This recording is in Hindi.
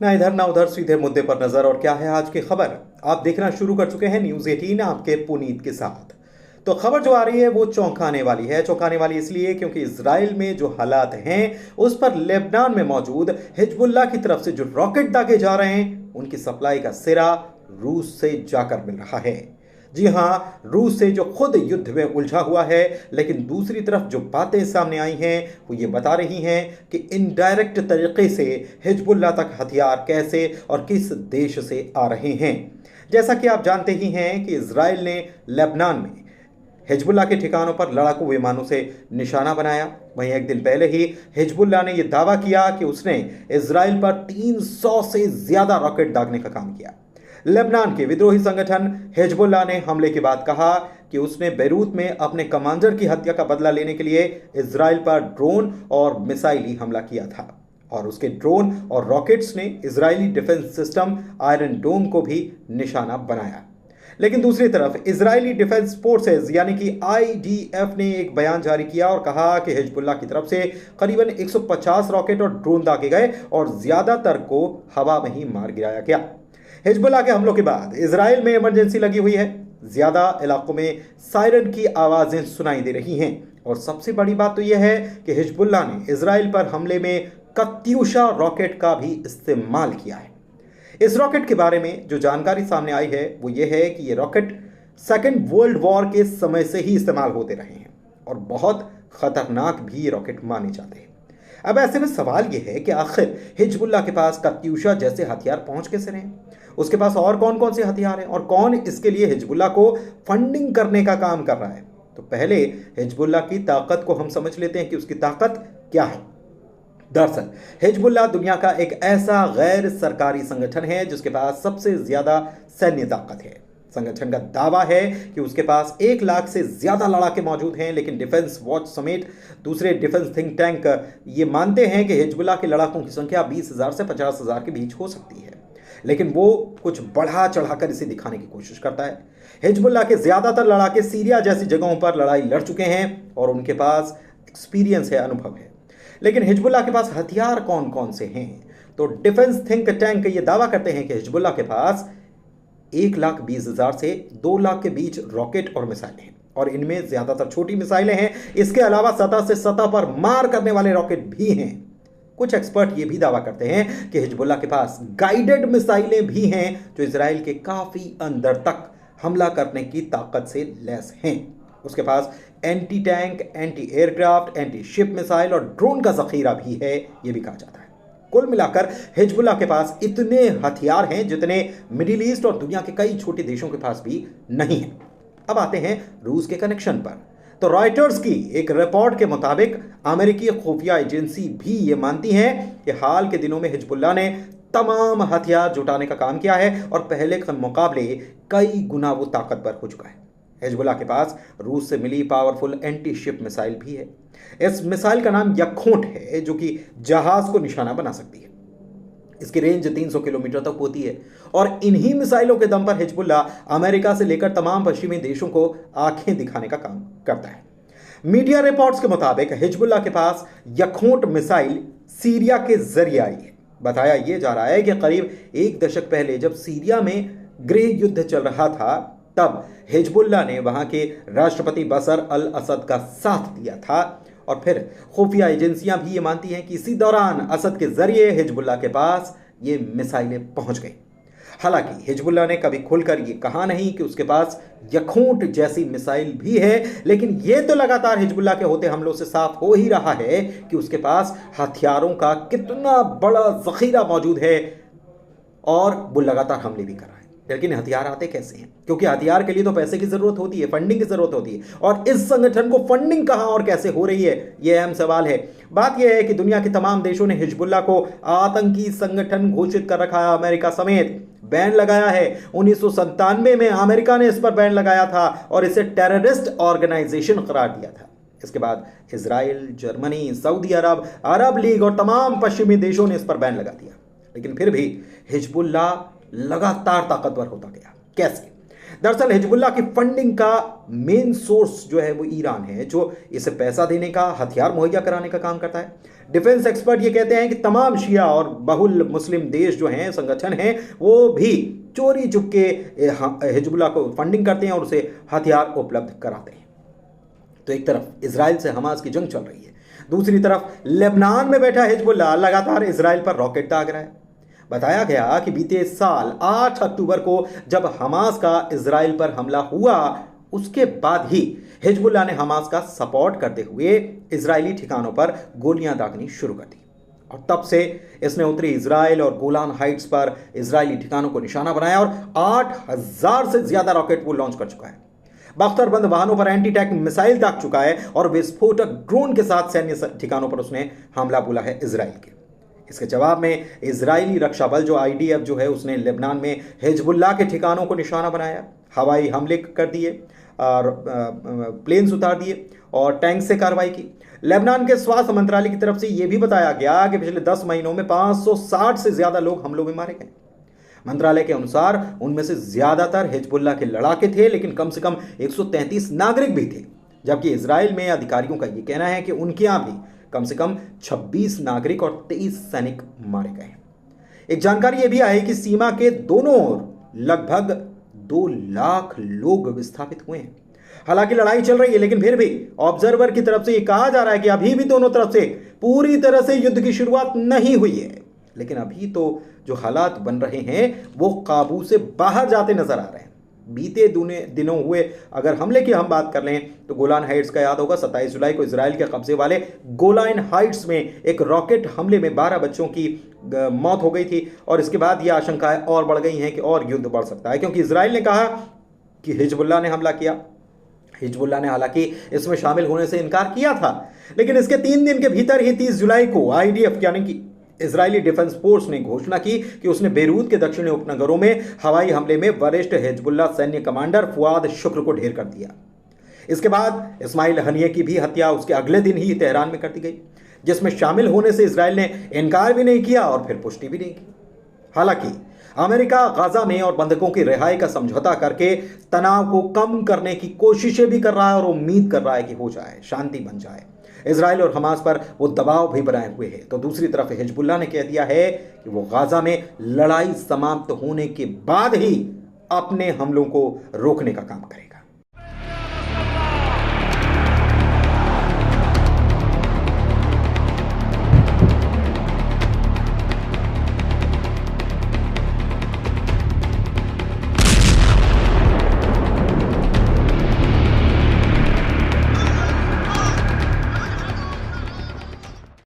ना इधर ना उधर, सीधे मुद्दे पर नजर। और क्या है आज की खबर, आप देखना शुरू कर चुके हैं न्यूज 18 आपके पुनीत के साथ। तो खबर जो आ रही है वो चौंकाने वाली है। चौंकाने वाली इसलिए क्योंकि इजराइल में जो हालात हैं उस पर लेबनान में मौजूद हिजबुल्लाह की तरफ से जो रॉकेट दागे जा रहे हैं उनकी सप्लाई का सिरा रूस से जाकर मिल रहा है। जी हां, रूस से जो खुद युद्ध में उलझा हुआ है, लेकिन दूसरी तरफ जो बातें सामने आई हैं वो ये बता रही हैं कि इनडायरेक्ट तरीके से हिजबुल्लाह तक हथियार कैसे और किस देश से आ रहे हैं। जैसा कि आप जानते ही हैं कि इजराइल ने लेबनान में हिजबुल्लाह के ठिकानों पर लड़ाकू विमानों से निशाना बनाया। वहीं एक दिन पहले ही हिजबुल्लाह ने यह दावा किया कि उसने इजराइल पर 300 से ज्यादा रॉकेट दागने का काम किया। लेबनान के विद्रोही संगठन हिजबुल्लाह ने हमले के बाद कहा कि उसने बेरूत में अपने कमांडर की हत्या का बदला लेने के लिए इजराइल पर ड्रोन और मिसाइली हमला किया था, और उसके ड्रोन और रॉकेट्स ने इजरायली डिफेंस सिस्टम आयरन डोम को भी निशाना बनाया। लेकिन दूसरी तरफ इजरायली डिफेंस फोर्सेज यानी कि आईडीएफ ने एक बयान जारी किया और कहा कि हिजबुल्लाह की तरफ से करीबन 150 रॉकेट और ड्रोन दागे गए और ज्यादातर को हवा में ही मार गिराया गया। हिजबुल्लाह के हमलों के बाद इजराइल में इमरजेंसी लगी हुई है। ज्यादा इलाकों में सायरन की आवाजें सुनाई दे रही हैं, और सबसे बड़ी बात तो यह है कि हिजबुल्लाह ने इजराइल पर हमले में कत्यूशा रॉकेट का भी इस्तेमाल किया है। इस रॉकेट के बारे में जो जानकारी सामने आई है वो ये है कि ये रॉकेट सेकेंड वर्ल्ड वॉर के समय से ही इस्तेमाल होते रहे हैं और बहुत खतरनाक भी ये रॉकेट माने जाते हैं। अब ऐसे में सवाल यह है कि आखिर हिजबुल्लाह के पास कत्यूशा जैसे हथियार पहुंच कैसे रहे, उसके पास और कौन कौन से हथियार हैं और कौन इसके लिए हिजबुल्लाह को फंडिंग करने का काम कर रहा है। तो पहले हिजबुल्लाह की ताकत को हम समझ लेते हैं कि उसकी ताकत क्या है। दरअसल हिजबुल्लाह दुनिया का एक ऐसा गैर सरकारी संगठन है जिसके पास सबसे ज्यादा सैन्य ताकत है। संगठन का दावा है कि उसके पास 1 लाख से ज्यादा लड़ाके मौजूद हैं, लेकिन डिफेंस वॉच समेत दूसरे डिफेंस थिंक टैंक ये मानते हैं कि हिजबुल्लाह के लड़ाकों की संख्या 20,000 से 50,000 के बीच हो सकती है, लेकिन वो कुछ बढ़ा चढ़ाकर इसे दिखाने की कोशिश करता है। हिजबुल्लाह के ज्यादातर लड़ाके सीरिया जैसी जगहों पर लड़ाई लड़ चुके हैं और उनके पास एक्सपीरियंस है, अनुभव है। लेकिन हिजबुल्लाह के पास हथियार कौन कौन से हैं? तो डिफेंस थिंक टैंक ये दावा करते हैं कि हिजबुल्लाह के पास 1,20,000 से 2 लाख के बीच रॉकेट और मिसाइलें हैं, और इनमें ज्यादातर छोटी मिसाइलें हैं। इसके अलावा सतह से सतह पर मार करने वाले रॉकेट भी हैं। कुछ एक्सपर्ट ये भी दावा करते हैं कि हिजबुल्लाह के पास गाइडेड मिसाइलें भी हैं जो इजराइल के काफी अंदर तक हमला करने की ताकत से लैस हैं। उसके पास anti tank, anti aircraft, anti ship missile और ड्रोन का जखीरा भी है, यह भी कहा जाता है। कुल मिलाकर हिजबुल्लाह के पास इतने हथियार हैं जितने मिडिल ईस्ट और दुनिया के कई छोटे देशों के पास भी नहीं है। अब आते हैं रूस के कनेक्शन पर। तो रॉयटर्स की एक रिपोर्ट के मुताबिक अमेरिकी खुफिया एजेंसी भी ये मानती है कि हाल के दिनों में हिजबुल्लाह ने तमाम हथियार जुटाने का काम किया है और पहले के मुकाबले कई गुना वो ताकतवर हो चुका है। हिजबुल्लाह के पास रूस से मिली पावरफुल एंटी शिप मिसाइल भी है। इस मिसाइल का नाम यखोट है, जो कि जहाज को निशाना बना सकती है। इसकी रेंज 300 किलोमीटर तक होती है, और इन्हीं मिसाइलों के दम पर हिजबुल्लाह अमेरिका से लेकर तमाम पश्चिमी देशों को आंखें दिखाने का काम करता है। मीडिया रिपोर्ट्स के मुताबिक हिजबुल्लाह के पास यखोट मिसाइल सीरिया के जरिए आई है। बताया यह जा रहा है कि करीब 1 दशक पहले जब सीरिया में गृह युद्ध चल रहा था, तब हिजबुल्लाह ने वहां के राष्ट्रपति बशर अल असद का साथ दिया था, और फिर खुफिया एजेंसियां भी ये मानती हैं कि इसी दौरान असद के जरिए हिजबुल्लाह के पास ये मिसाइलें पहुंच गई। हालांकि हिजबुल्लाह ने कभी खुलकर ये कहा नहीं कि उसके पास यखूट जैसी मिसाइल भी है, लेकिन ये तो लगातार हिजबुल्लाह के होते हमलों से साफ हो ही रहा है कि उसके पास हथियारों का कितना बड़ा जखीरा मौजूद है, और वो लगातार हमले भी कर रहा है। लेकिन हथियार आते कैसे हैं? क्योंकि हथियार के लिए तो पैसे की जरूरत होती है, फंडिंग की जरूरत होती है, और इस संगठन को फंडिंग कहां और कैसे हो रही है, यह अहम सवाल है। बात यह है कि दुनिया के तमाम देशों ने हिजबुल्लाह को आतंकी संगठन घोषित कर रखा है। अमेरिका समेत बैन लगाया है। 1997 में अमेरिका ने इस पर बैन लगाया था और इसे टेररिस्ट ऑर्गेनाइजेशन करार दिया था। इसके बाद इजराइल, जर्मनी, सऊदी अरब, अरब लीग और तमाम पश्चिमी देशों ने इस पर बैन लगा दिया। लेकिन फिर भी हिजबुल्लाह लगातार ताकतवर होता गया। कैसे? दरअसल हिजबुल्लाह की फंडिंग का मेन सोर्स जो है वो ईरान है, जो इसे पैसा देने का, हथियार मुहैया कराने का काम करता है। डिफेंस एक्सपर्ट ये कहते हैं कि तमाम शिया और बहुल मुस्लिम देश जो हैं, संगठन हैं, वो भी चोरी चुपके हिजबुल्लाह को फंडिंग करते हैं और उसे हथियार उपलब्ध कराते हैं। तो एक तरफ इजराइल से हमास की जंग चल रही है, दूसरी तरफ लेबनान में बैठा हिजबुल्लाह लगातार इजराइल पर रॉकेट दाग रहा है। बताया गया कि बीते साल 8 अक्टूबर को जब हमास का इजराइल पर हमला हुआ, उसके बाद ही हिजबुल्लाह ने हमास का सपोर्ट करते हुए इजरायली ठिकानों पर गोलियां दागनी शुरू कर दी और तब से इसने उत्तरी इजराइल और गोलान हाइट्स पर इजरायली ठिकानों को निशाना बनाया और 8,000 से ज्यादा रॉकेट वो लॉन्च कर चुका है। बख्तरबंद वाहनों पर एंटी टैंक मिसाइल दाग चुका है और विस्फोटक ड्रोन के साथ सैन्य ठिकानों पर उसने हमला बोला है इजराइल के। इसके जवाब में इजरायली रक्षा बल जो आईडीएफ जो है, उसने लेबनान में हिजबुल्लाह के ठिकानों को निशाना बनाया, हवाई हमले कर दिए और प्लेन्स उतार दिए और टैंक से कार्रवाई की। लेबनान के स्वास्थ्य मंत्रालय की तरफ से यह भी बताया गया कि पिछले 10 महीनों में 560 से ज्यादा लोग हमलों में मारे गए। मंत्रालय के अनुसार उनमें से ज्यादातर हिजबुल्लाह के लड़ाके थे, लेकिन कम से कम 133 नागरिक भी थे, जबकि इजराइल में अधिकारियों का यह कहना है कि उनके यहां भी कम से कम 26 नागरिक और 23 सैनिक मारे गए। एक जानकारी यह भी आई कि सीमा के दोनों ओर लगभग 2 लाख लोग विस्थापित हुए हैं। हालांकि लड़ाई चल रही है, लेकिन फिर भी ऑब्जर्वर की तरफ से यह कहा जा रहा है कि अभी भी दोनों तरफ से पूरी तरह से युद्ध की शुरुआत नहीं हुई है। लेकिन अभी तो जो हालात बन रहे हैं वो काबू से बाहर जाते नजर आ रहे हैं। बीते दिनों हुए अगर हमले की हम बात कर लें तो गोलान हाइट्स का याद होगा, 27 जुलाई को इजराइल के कब्जे वाले गोलान हाइट्स में एक रॉकेट हमले में 12 बच्चों की मौत हो गई थी और इसके बाद ये आशंकाएं और बढ़ गई हैं कि और युद्ध बढ़ सकता है, क्योंकि इजराइल ने कहा कि हिजबुल्लाह ने हमला किया। हिजबुल्लाह ने हालांकि इसमें शामिल होने से इनकार किया था, लेकिन इसके 3 दिन के भीतर ही 30 जुलाई को आईडीएफ यानी कि इजरायली डिफेंस फोर्स ने घोषणा की कि उसने बेरूत के दक्षिणी उपनगरों में हवाई हमले में वरिष्ठ हिजबुल्लाह सैन्य कमांडर फुआद शुक्र को ढेर कर दिया। इसके बाद इस्माइल हनिये की भी हत्या उसके अगले दिन ही तेहरान में कर दी गई, जिसमें शामिल होने से इजराइल ने इनकार भी नहीं किया और फिर पुष्टि भी नहीं की। हालांकि अमेरिका गाजा में और बंधकों की रिहाई का समझौता करके तनाव को कम करने की कोशिशें भी कर रहा है और उम्मीद कर रहा है कि हो जाए, शांति बन जाए। इजराइल और हमास पर वो दबाव भी बनाए हुए है। तो दूसरी तरफ हिजबुल्लाह ने कह दिया है कि वो गाजा में लड़ाई समाप्त होने के बाद ही अपने हमलों को रोकने का काम करेगा।